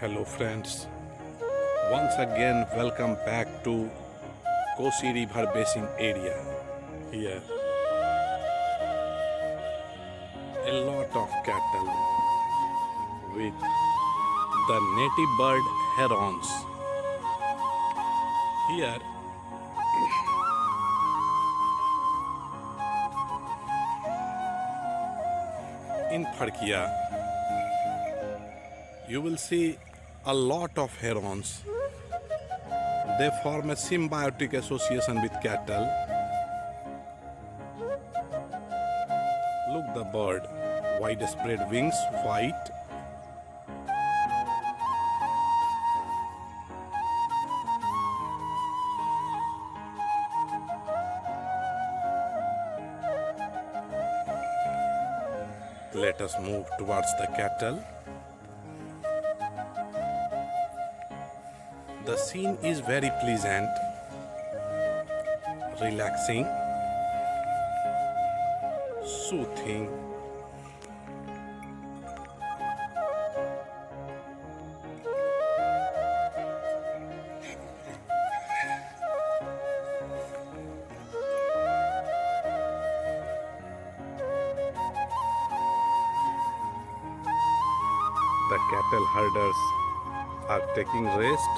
Hello friends, once again welcome back to Kosi River Basin area. Here a lot of cattle with the native bird herons. Here in Phadkia you will see a lot of herons. They form a symbiotic association with cattle. Look the bird, widespread wings, white. Let us move towards the cattle. The scene is very pleasant, relaxing, soothing. The cattle herders are taking rest.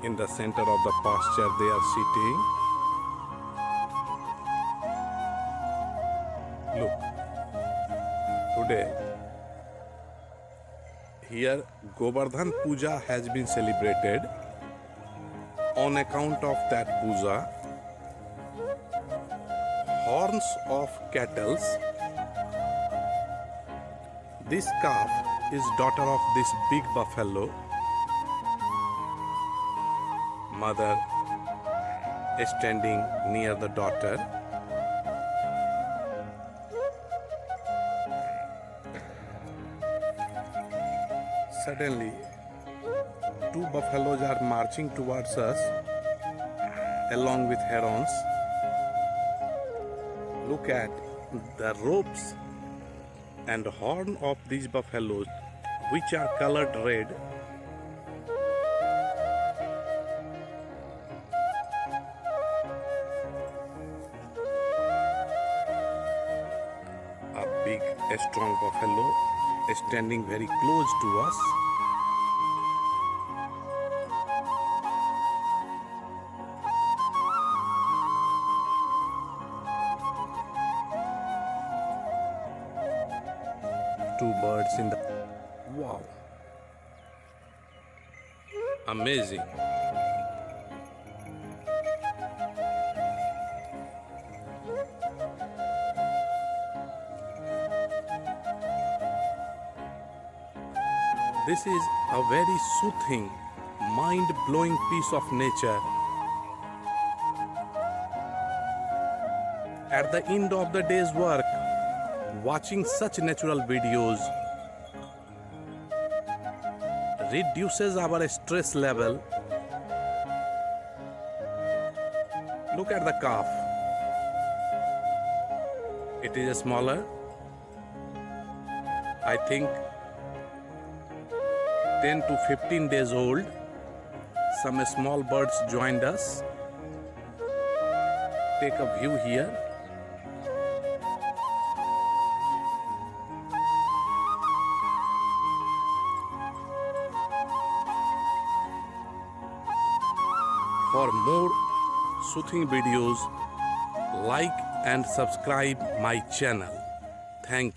In the center of the pasture they are sitting. Look, today here Govardhan Puja has been celebrated. On account of that puja, horns of cattle. This calf is daughter of this big buffalo. Mother is standing near the daughter. Suddenly, two buffaloes are marching towards us along with herons. Look at the ropes and horn of these buffaloes, which are colored red. A big, strong buffalo is standing very close to us. Two birds in the... Wow! Amazing! This is a very soothing, mind-blowing piece of nature. At the end of the day's work, watching such natural videos reduces our stress level. Look at the calf. It is smaller. I think 10 to 15 days old. Some small birds joined us. Take a view here. For more soothing videos, like and subscribe my channel. Thank you.